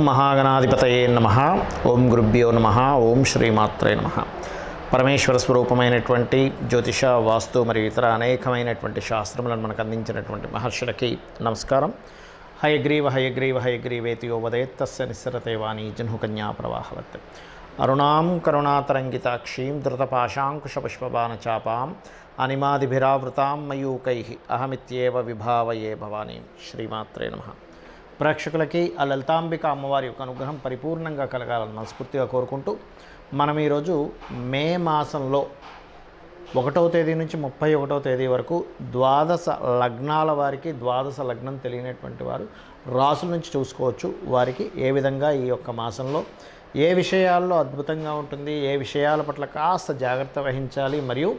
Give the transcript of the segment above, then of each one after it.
మహాగణాధిపతయే నమః. ఓం గురుభ్యో నమః. ఓం శ్రీమాత్రే నమః. పరమేశ్వర స్వరూపమైనటువంటి జ్యోతిష, వాస్తు మరియు ఇతర అనేకమైనటువంటి శాస్త్రములను మనకు అందించినటువంటి మహర్షులకి నమస్కారం. హయగ్రీవ హయగ్రీవ హయగ్రీవేతి యో వదేత్ తస్య నిస్సరతే వాణి జహ్నుకన్యా ప్రవాహవత్. అరుణాం కరుణాతరంగితాక్షీం ధృతపాశాంకుశపుష్పబాణచాపాం అనిమాదిభిరావృతాం మయూకైః అహమిత్యేవ విభావయే భవానీం. శ్రీమాత్రే నమః. ప్రేక్షకులకి ఆ లలితాంబిక అమ్మవారి యొక్క అనుగ్రహం పరిపూర్ణంగా కలగాలని మనస్ఫూర్తిగా కోరుకుంటూ, మనం ఈరోజు మే మాసంలో 1వ తేదీ నుంచి 31వ తేదీ వరకు ద్వాదశ లగ్నాల వారికి, ద్వాదశ లగ్నం తెలియనటువంటి వారు రాసుల నుంచి చూసుకోవచ్చు. వారికి ఏ విధంగా ఈ యొక్క మాసంలో ఏ విషయాల్లో అద్భుతంగా ఉంటుంది, ఏ విషయాల పట్ల కాస్త జాగ్రత్త వహించాలి, మరియు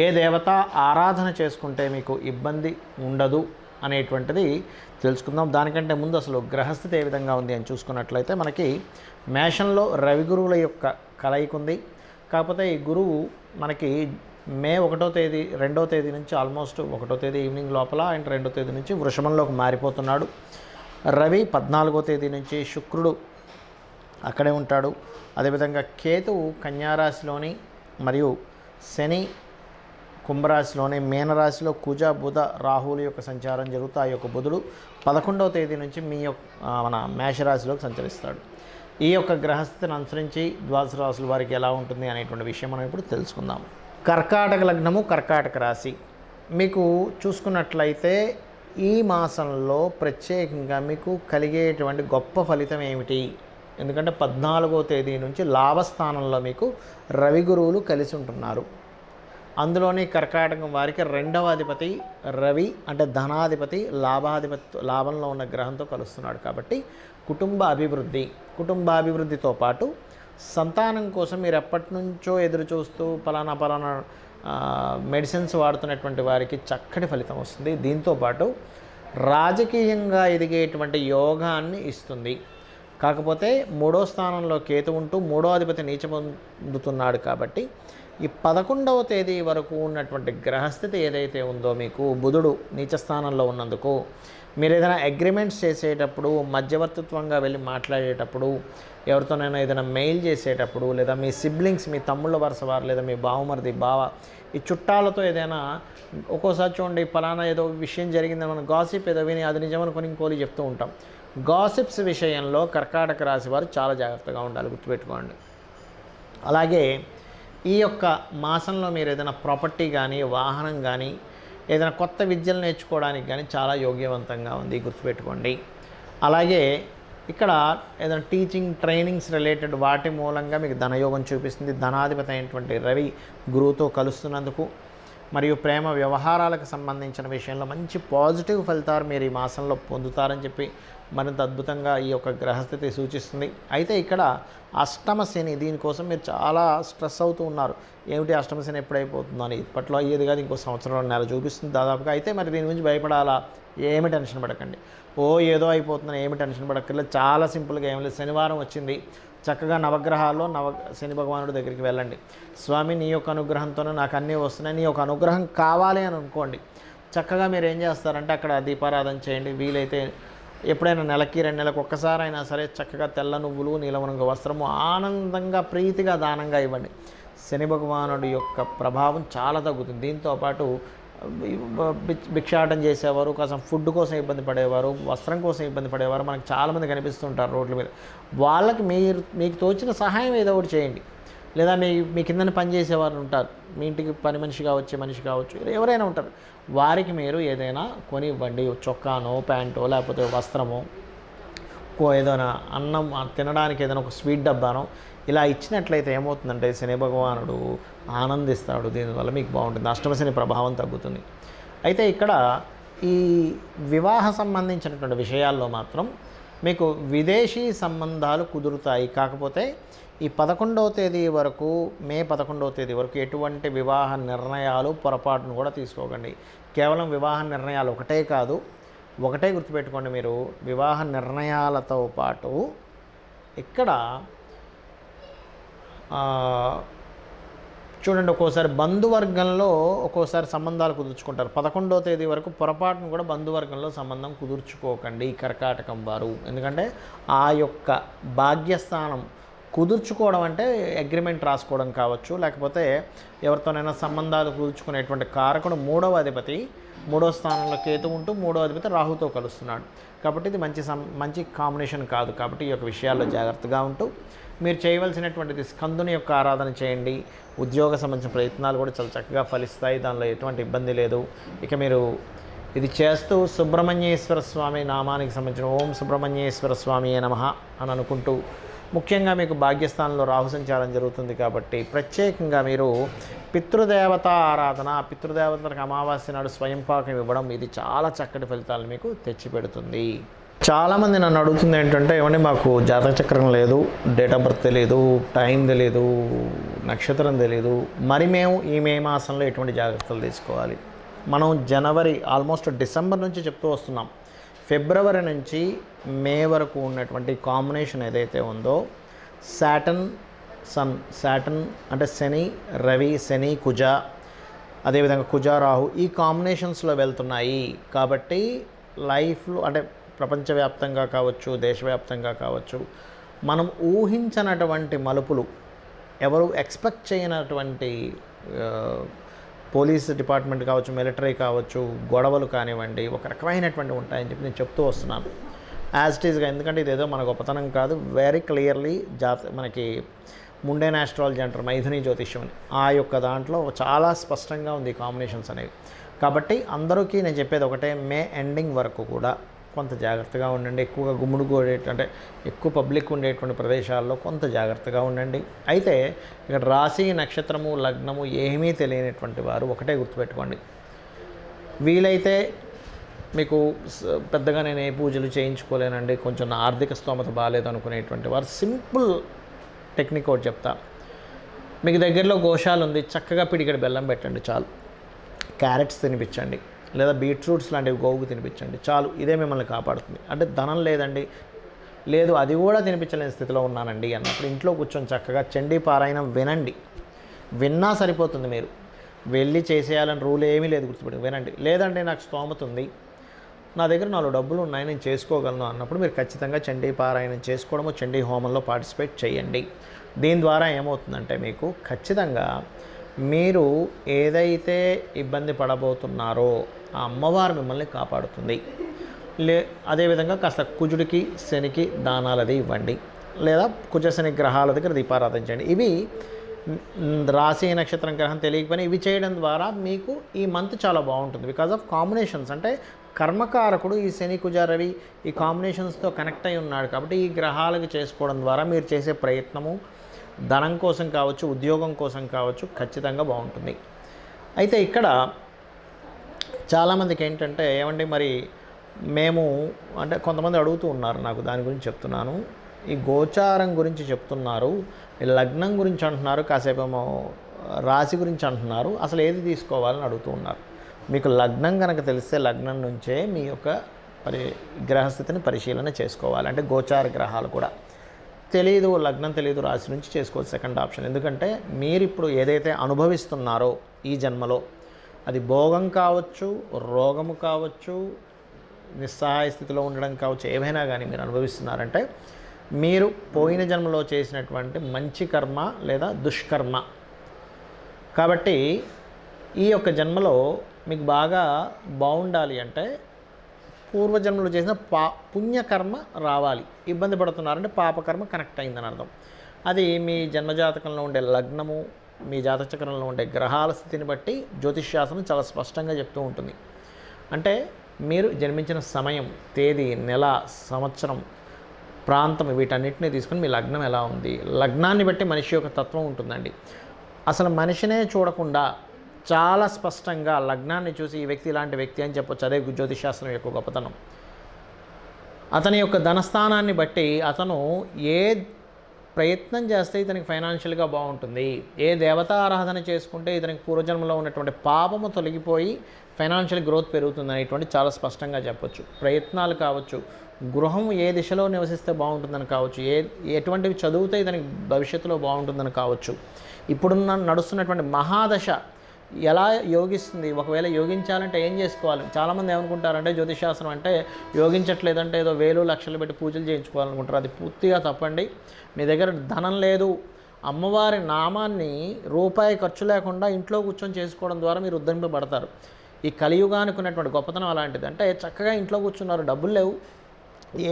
ఏ దేవత ఆరాధన చేసుకుంటే మీకు ఇబ్బంది ఉండదు అనేటువంటిది తెలుసుకుందాం. దానికంటే ముందు అసలు గ్రహస్థితి ఏ విధంగా ఉంది అని చూసుకున్నట్లయితే, మనకి మేషంలో రవి గురువుల యొక్క కలయిక ఉంది. కాకపోతే ఈ గురువు మనకి మే 1వ తేదీ 2వ తేదీ నుంచి ఆల్మోస్ట్ 1వ తేదీ ఈవినింగ్ లోపల అండ్ 2వ తేదీ నుంచి వృషభంలోకి మారిపోతున్నాడు. రవి 14వ తేదీ నుంచి, శుక్రుడు అక్కడే ఉంటాడు. అదేవిధంగా కేతువు కన్యారాశిలోని, మరియు శని కుంభరాశిలోని, మీనరాశిలో కుజ బుధ రాహువుల యొక్క సంచారం జరుగుతూ, ఆ యొక్క బుధుడు 11వ తేదీ నుంచి మన మేషరాశిలోకి సంచరిస్తాడు. ఈ యొక్క గ్రహస్థితిని అనుసరించి ద్వాదశ రాశుల వారికి ఎలా ఉంటుంది అనేటువంటి విషయం మనం ఇప్పుడు తెలుసుకుందాం. కర్కాటక లగ్నము, కర్కాటక రాశి మీకు చూసుకున్నట్లయితే ఈ మాసంలో ప్రత్యేకంగా మీకు కలిగేటువంటి గొప్ప ఫలితం ఏమిటి? ఎందుకంటే 14వ తేదీ నుంచి లాభస్థానంలో మీకు రవి గురువులు కలిసి ఉంటున్నారు. అందులోని కర్కాటకం వారికి 2వ అధిపతి రవి, అంటే ధనాధిపతి, లాభంలో ఉన్న గ్రహంతో కలుస్తున్నాడు. కాబట్టి కుటుంబాభివృద్ధితో పాటు సంతానం కోసం మీరు ఎప్పటి నుంచో ఎదురు చూస్తూ పలానా మెడిసిన్స్ వాడుతున్నటువంటి వారికి చక్కటి ఫలితం వస్తుంది. దీంతోపాటు రాజకీయంగా ఎదిగేటువంటి యోగాన్ని ఇస్తుంది. కాకపోతే 3వ స్థానంలో కేతు ఉంటూ 3వ అధిపతి నీచ పొందుతున్నాడు. కాబట్టి ఈ 11వ తేదీ వరకు ఉన్నటువంటి గ్రహస్థితి ఏదైతే ఉందో, మీకు బుధుడు నీచస్థానంలో ఉన్నందుకు మీరు ఏదైనా అగ్రిమెంట్స్ చేసేటప్పుడు, మధ్యవర్తిత్వంగా వెళ్ళి మాట్లాడేటప్పుడు, ఎవరితోనైనా ఏదైనా మెయిల్ చేసేటప్పుడు, లేదా మీ సిబ్లింగ్స్, మీ తమ్ముళ్ళ వరుస వారు, లేదా మీ బావమరిది, ఈ చుట్టాలతో ఏదైనా ఒక్కోసారి చూడండి, ఫలానా ఏదో విషయం జరిగిందని మనం గాసిప్ ఏదో విని అది నిజమనుకొని ఇంకోలి చెప్తూ ఉంటాం. గాసిప్స్ విషయంలో కర్కాటక రాశి వారు చాలా జాగ్రత్తగా ఉండాలి, గుర్తుపెట్టుకోండి. అలాగే ఈ యొక్క మాసంలో మీరు ఏదైనా ప్రాపర్టీ కానీ, వాహనం కానీ, ఏదైనా కొత్త విద్యలు నేర్చుకోవడానికి కానీ చాలా యోగ్యవంతంగా ఉంది, గుర్తుపెట్టుకోండి. అలాగే ఇక్కడ ఏదైనా టీచింగ్, ట్రైనింగ్స్ రిలేటెడ్ వాటి మూలంగా మీకు ధనయోగం చూపిస్తుంది. ధనాధిపతి అయినటువంటి రవి గురువుతో కలుస్తున్నందుకు, మరియు ప్రేమ వ్యవహారాలకు సంబంధించిన విషయంలో మంచి పాజిటివ్ ఫలితాలు మీరు ఈ మాసంలో పొందుతారని చెప్పి మరింత అద్భుతంగా ఈ యొక్క గ్రహస్థితి సూచిస్తుంది. అయితే ఇక్కడ అష్టమ శని, దీనికోసం మీరు చాలా స్ట్రెస్ అవుతూ ఉన్నారు. ఏమిటి అష్టమ శని ఎప్పుడైపోతుందో అని. ఇప్పట్లో అయ్యేది కాదు, ఇంకో సంవత్సరం నెల చూపిస్తుంది దాదాపుగా. అయితే మరి దీని గురించి భయపడాలా? ఏమి టెన్షన్ పడకండి. ఏదో అయిపోతుందని ఏమి టెన్షన్ పడక్కర్లేదు. చాలా సింపుల్గా ఏం లేదు. శనివారం వచ్చింది, చక్కగా నవగ్రహాల్లో శని భగవానుడి దగ్గరికి వెళ్ళండి. స్వామి, నీ యొక్క అనుగ్రహంతోనే నాకు అన్నీ వస్తున్నాయి, నీ యొక్క అనుగ్రహం కావాలి అని అనుకోండి. చక్కగా మీరు ఏం చేస్తారంటే అక్కడ దీపారాధన చేయండి. వీలైతే ఎప్పుడైనా నెలకి 2 నెలలకు ఒక్కసారైనా సరే చక్కగా తెల్ల నువ్వులు, నీలం రంగు వస్త్రము ఆనందంగా ప్రీతిగా దానంగా ఇవ్వండి. శని భగవానుడి యొక్క ప్రభావం చాలా తగ్గుతుంది. దీంతోపాటు భిక్షాటం చేసేవారు, కోసం ఫుడ్ కోసం ఇబ్బంది పడేవారు, వస్త్రం కోసం ఇబ్బంది పడేవారు మనకు చాలామంది కనిపిస్తుంటారు రోడ్ల మీద. వాళ్ళకి మీకు తోచిన సహాయం ఏదో ఒకటి చేయండి. లేదా మీ కింద పనిచేసేవారు ఉంటారు, మీ ఇంటికి పని మనిషి కావచ్చు, ఎవరైనా ఉంటారు, వారికి మీరు ఏదైనా కొని ఇవ్వండి. చొక్కానో, ప్యాంటో, లేకపోతే వస్త్రమో, ఏదైనా అన్నం తినడానికి ఏదైనా ఒక స్వీట్ డబ్బానో ఇలా ఇచ్చినట్లయితే ఏమవుతుందంటే శని భగవానుడు ఆనందిస్తాడు. దీనివల్ల మీకు బాగుంటుంది, అష్టమ శని ప్రభావం తగ్గుతుంది. అయితే ఇక్కడ ఈ వివాహ సంబంధించినటువంటి విషయాల్లో మాత్రం మీకు విదేశీ సంబంధాలు కుదురుతాయి. కాకపోతే ఈ 11వ తేదీ వరకు, మే 11వ తేదీ వరకు ఎటువంటి వివాహ నిర్ణయాలు పొరపాటును కూడా తీసుకోకండి. కేవలం వివాహ నిర్ణయాలు ఒకటే కాదు, ఒకటే గుర్తుపెట్టుకోండి మీరు. వివాహ నిర్ణయాలతో పాటు ఇక్కడ చూడండి, ఒక్కోసారి బంధువర్గంలో ఒక్కోసారి సంబంధాలు కుదుర్చుకుంటారు. 11వ తేదీ వరకు పొరపాటును కూడా బంధువర్గంలో సంబంధం కుదుర్చుకోకండి ఈ కర్కాటకం వారు. ఎందుకంటే ఆ యొక్క భాగ్యస్థానం కుదుర్చుకోవడం అంటే అగ్రిమెంట్ రాసుకోవడం కావచ్చు, లేకపోతే ఎవరితోనైనా సంబంధాలు కుదుర్చుకునేటువంటి కారకుడు 3వ అధిపతి, 3వ స్థానంలో కేతు ఉంటూ 3వ అధిపతి రాహుతో కలుస్తున్నాడు. కాబట్టి ఇది మంచి కాంబినేషన్ కాదు. కాబట్టి ఈ యొక్క విషయాల్లో జాగ్రత్తగా ఉంటూ మీరు చేయవలసినటువంటిది స్కందుని యొక్క ఆరాధన చేయండి. ఉద్యోగ సంబంధించిన ప్రయత్నాలు కూడా చాలా చక్కగా ఫలిస్తాయి, దానిలో ఎటువంటి ఇబ్బంది లేదు. ఇక మీరు ఇది చేస్తూ సుబ్రహ్మణ్యేశ్వర స్వామి నామానికి సంబంధించిన ఓం సుబ్రహ్మణ్యేశ్వర స్వామి నమః అని అనుకుంటూ, ముఖ్యంగా మీకు భాగ్యస్థానంలో రాహు సంచారం జరుగుతుంది కాబట్టి ప్రత్యేకంగా మీరు పితృదేవత ఆరాధన, పితృదేవతలకు అమావాస్య నాడు స్వయంపాకం ఇవ్వడం, ఇది చాలా చక్కటి ఫలితాలు మీకు తెచ్చిపెడుతుంది. చాలామంది నన్ను అడుగుతుంది ఏంటంటే, ఏమంటే మాకు జాతక చక్రం లేదు, డేట్ ఆఫ్ బర్త్ తెలియదు, టైం తెలియదు, నక్షత్రం తెలియదు, మరి మేము ఈ మే మాసంలో ఎటువంటి జాగ్రత్తలు తీసుకోవాలి? మనం జనవరి ఆల్మోస్ట్ డిసెంబర్ నుంచి చెప్తూ వస్తున్నాం. ఫిబ్రవరి నుంచి మే వరకు ఉన్నటువంటి కాంబినేషన్ ఏదైతే ఉందో, సాటర్న్ అంటే శని రవి, శని కుజ, అదేవిధంగా కుజ రాహు, ఈ కాంబినేషన్స్లో వెళ్తున్నాయి. కాబట్టి లైఫ్లో అంటే ప్రపంచవ్యాప్తంగా కావచ్చు, దేశవ్యాప్తంగా కావచ్చు, మనం ఊహించనటువంటి మలుపులు, ఎవరు ఎక్స్పెక్ట్ చేయనటువంటి పోలీస్ డిపార్ట్మెంట్ కావచ్చు, మిలిటరీ కావచ్చు, గొడవలు కానివ్వండి, ఒక రకమైనటువంటి ఉంటాయని చెప్పి నేను చెప్తూ వస్తున్నాను యాజ్ ఇట్ ఈజ్గా. ఎందుకంటే ఇదేదో మన గొప్పతనం కాదు, వెరీ క్లియర్లీ మనకి ముండేన్ ఆస్ట్రాలజీ అంటారు, మైథుని జ్యోతిష్యం అని, ఆ యొక్క దాంట్లో చాలా స్పష్టంగా ఉంది కాంబినేషన్స్ అనేవి. కాబట్టి నేను చెప్పేది ఒకటే, మే ఎండింగ్ వరకు కూడా కొంత జాగ్రత్తగా ఉండండి. ఎక్కువగా గుమ్ముడు అంటే ఎక్కువ పబ్లిక్ ఉండేటువంటి ప్రదేశాల్లో కొంత జాగ్రత్తగా ఉండండి. అయితే ఇక్కడ రాశి, నక్షత్రము, లగ్నము ఏమీ తెలియనటువంటి వారు ఒకటే గుర్తుపెట్టుకోండి, వీలైతే మీకు పెద్దగా నేను ఏ పూజలు చేయించుకోలేనండి, కొంచెం నా ఆర్థిక స్తోమత బాగాలేదు అనుకునేటువంటి వారు సింపుల్ టెక్నిక్ ఒకటి చెప్తా. మీకు దగ్గరలో గోశాల ఉంది, చక్కగా పిడికెడు బెల్లం పెట్టండి చాలు, క్యారెట్స్ తినిపించండి, లేదా బీట్రూట్స్ లాంటివి గోవుకు తినిపించండి చాలు, ఇదే మిమ్మల్ని కాపాడుతుంది. అంటే ధనం లేదండి, లేదు అది కూడా తినిపించలేని స్థితిలో ఉన్నానండి అన్నప్పుడు ఇంట్లో కూర్చొని చక్కగా చండీ పారాయణం వినండి. విన్నా సరిపోతుంది, మీరు వెళ్ళి చేసేయాలని రూల్ ఏమీ లేదు, గుర్తుపెట్టి వినండి. లేదంటే నాకు స్తోమత ఉంది, నా దగ్గర 4 డబ్బులు ఉన్నాయి, నేను చేసుకోగలను అన్నప్పుడు మీరు ఖచ్చితంగా చండీ పారాయణం చేసుకోవడము, చండీ హోమంలో పార్టిసిపేట్ చేయండి. దీని ద్వారా ఏమవుతుందంటే మీకు ఖచ్చితంగా మీరు ఏదైతే ఇబ్బంది పడబోతున్నారో ఆ అమ్మవారు మిమ్మల్ని కాపాడుతుంది. అదేవిధంగా కాస్త కుజుడికి, శనికి దానాలది ఇవ్వండి, లేదా కుజ శని గ్రహాల దగ్గర దీపారాధన చేయండి. ఇవి రాశి నక్షత్రం గ్రహం తెలియకపోయినా ఇవి చేయడం ద్వారా మీకు ఈ మంత్ చాలా బాగుంటుంది. బికాజ్ ఆఫ్ కాంబినేషన్స్, అంటే కర్మకారకుడు ఈ శని కుజ రవి ఈ కాంబినేషన్స్తో కనెక్ట్ అయి ఉన్నాడు. కాబట్టి ఈ గ్రహాలకు చేసుకోవడం ద్వారా మీరు చేసే ప్రయత్నము ధనం కోసం కావచ్చు, ఉద్యోగం కోసం కావచ్చు, ఖచ్చితంగా బాగుంటుంది. అయితే ఇక్కడ చాలామందికి ఏంటంటే, ఏమండి మరి మేము అంటే కొంతమంది అడుగుతూ ఉన్నారు, నాకు దాని గురించి చెప్తున్నాను. ఈ గోచారం గురించి చెప్తున్నారు, ఈ లగ్నం గురించి అంటున్నారు, కాసేపేమో రాశి గురించి అంటున్నారు, అసలు ఏది తీసుకోవాలని అడుగుతూ ఉన్నారు. మీకు లగ్నం కనుక తెలిస్తే లగ్నం నుంచే మీ యొక్క గ్రహస్థితిని పరిశీలన చేసుకోవాలి. అంటే గోచార గ్రహాలు కూడా తెలియదు, లగ్నం తెలియదు, రాశి నుంచి చేసుకోవచ్చు సెకండ్ ఆప్షన్. ఎందుకంటే మీరు ఇప్పుడు ఏదైతే అనుభవిస్తున్నారో ఈ జన్మలో, అది భోగం కావచ్చు, రోగము కావచ్చు, నిస్సహాయ స్థితిలో ఉండడం కావచ్చు, ఏమైనా కానీ మీరు అనుభవిస్తున్నారంటే మీరు పోయిన జన్మలో చేసినటువంటి మంచి కర్మ లేదా దుష్కర్మ. కాబట్టి ఈ యొక్క జన్మలో మీకు బాగా బాగుండాలి అంటే పూర్వజన్మలో చేసిన పుణ్యకర్మ రావాలి. ఇబ్బంది పడుతున్నారంటే పాపకర్మ కనెక్ట్ అయిందని అర్థం. అది మీ జన్మజాతకంలో ఉండే లగ్నము, మీ జాతచక్రంలో ఉండే గ్రహాల స్థితిని బట్టి జ్యోతిష్శాస్త్రం చాలా స్పష్టంగా చెప్తూ ఉంటుంది. అంటే మీరు జన్మించిన సమయం, తేదీ, నెల, సంవత్సరం, ప్రాంతం వీటన్నిటిని తీసుకుని మీ లగ్నం ఎలా ఉంది, లగ్నాన్ని బట్టి మనిషి యొక్క తత్వం ఉంటుందండి. అసలు మనిషినే చూడకుండా చాలా స్పష్టంగా లగ్నాన్ని చూసి ఈ వ్యక్తి ఇలాంటి వ్యక్తి అని చెప్పొచ్చు. అదే జ్యోతిషాస్త్రం యొక్క గొప్పతనం. అతని యొక్క ధనస్థానాన్ని బట్టి అతను ఏ ప్రయత్నం చేస్తే ఇతనికి ఫైనాన్షియల్గా బాగుంటుంది, ఏ దేవతా ఆరాధన చేసుకుంటే ఇతనికి పూర్వజన్మలో ఉన్నటువంటి పాపము తొలగిపోయి ఫైనాన్షియల్ గ్రోత్ పెరుగుతుంది అనేటువంటి చాలా స్పష్టంగా చెప్పొచ్చు. ప్రయత్నాలు కావచ్చు, గృహం ఏ దిశలో నివసిస్తే బాగుంటుందని కావచ్చు, ఎటువంటివి చదివితే ఇతనికి భవిష్యత్తులో బాగుంటుందని కావచ్చు, ఇప్పుడున్న నడుస్తున్నటువంటి మహాదశ ఎలా యోగిస్తుంది, ఒకవేళ యోగించాలంటే ఏం చేసుకోవాలి. చాలామంది ఏమనుకుంటారంటే జ్యోతిషాస్త్రం అంటే యోగించట్లేదంటే ఏదో వేలు లక్షలు పెట్టి పూజలు చేయించుకోవాలనుకుంటారు. అది పూర్తిగా తప్పండి. మీ దగ్గర ధనం లేదు, అమ్మవారి నామాన్ని రూపాయి ఖర్చు లేకుండా ఇంట్లో కూర్చొని చేసుకోవడం ద్వారా మీరు ఉద్ధరింపబడతారు. ఈ కలియుగానికి ఉన్నటువంటి గొప్పతనం అలాంటిది. అంటే చక్కగా ఇంట్లో కూర్చున్నారు, డబ్బులు లేవు,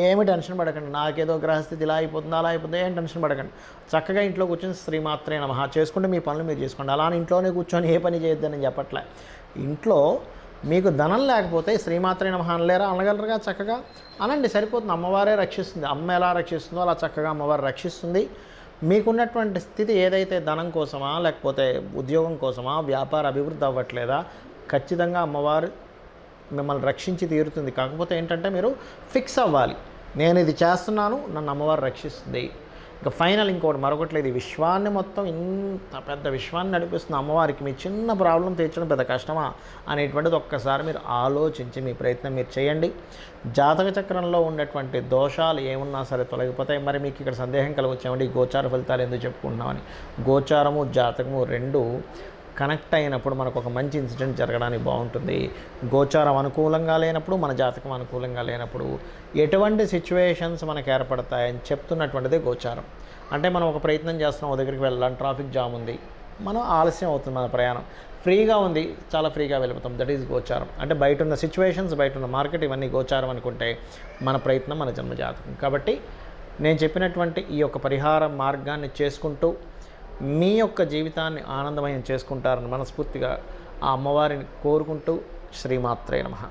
ఏమి టెన్షన్ పడకండి, నాకేదో గ్రహస్థితి ఇలా అయిపోతుంది అలా అయిపోతుంది, ఏం టెన్షన్ పడకండి. చక్కగా ఇంట్లో కూర్చొని శ్రీమాత్రే నమః చేసుకుంటే మీ పనులు మీరు చేసుకోండి. అలానే ఇంట్లోనే కూర్చొని ఏ పని చేయొద్దని చెప్పట్లే. ఇంట్లో మీకు ధనం లేకపోతే శ్రీమాత్రే నమః అనలేరా? అనగలరుగా, చక్కగా అనండి, సరిపోతుంది. అమ్మవారే రక్షిస్తుంది. అమ్మ ఎలా రక్షిస్తుందో అలా చక్కగా అమ్మవారు రక్షిస్తుంది. మీకున్నటువంటి స్థితి ఏదైతే ధనం కోసమా, లేకపోతే ఉద్యోగం కోసమా, వ్యాపార అభివృద్ధి అవ్వట్లేదా, ఖచ్చితంగా అమ్మవారు మిమ్మల్ని రక్షించి తీరుతుంది. కాకపోతే ఏంటంటే మీరు ఫిక్స్ అవ్వాలి, నేను ఇది చేస్తున్నాను, నన్ను అమ్మవారు రక్షిస్తుంది. ఇంకా ఫైనల్ ఇంకోటి మరొకట్లేదు, ఈ విశ్వాన్ని మొత్తం ఇంత పెద్ద విశ్వాన్ని నడిపిస్తున్న అమ్మవారికి మీ చిన్న ప్రాబ్లం తీర్చడం పెద్ద కష్టమా అనేటువంటిది ఒక్కసారి మీరు ఆలోచించి మీ ప్రయత్నం మీరు చేయండి. జాతక చక్రంలో ఉన్నటువంటి దోషాలు ఏమున్నా సరే తొలగిపోతాయి. మరి మీకు ఇక్కడ సందేహం కలగొచ్చామండి ఈ గోచార ఫలితాలు ఎందుకు చెప్పుకుంటున్నామని. గోచారము జాతకము రెండు కనెక్ట్ అయినప్పుడు మనకు ఒక మంచి ఇన్సిడెంట్ జరగడానికి బాగుంటుంది. గోచారం అనుకూలంగా లేనప్పుడు, మన జాతకం అనుకూలంగా లేనప్పుడు ఎటువంటి సిచ్యువేషన్స్ మనకు ఏర్పడతాయని చెప్తున్నటువంటిదే గోచారం. అంటే మనం ఒక ప్రయత్నం చేస్తున్నాం, ఓ దగ్గరికి వెళ్ళాలి, ట్రాఫిక్ జామ్ ఉంది, మనం ఆలస్యం అవుతుంది, మన ప్రయాణం ఫ్రీగా ఉంది, చాలా ఫ్రీగా వెళ్ళిపోతాం. దట్ ఈజ్ గోచారం. అంటే బయట ఉన్న సిచ్యువేషన్స్, బయట ఉన్న మార్కెట్, ఇవన్నీ గోచారం అనుకుంటే మన ప్రయత్నం మన జన్మ జాతకం. కాబట్టి నేను చెప్పినటువంటి ఈ యొక్క పరిహార మార్గాన్ని చేసుకుంటూ మీ యొక్క జీవితాన్ని ఆనందమయం చేసుకుంటారని మనస్ఫూర్తిగా ఆ అమ్మవారిని కోరుకుంటూ శ్రీమాత్రే నమః.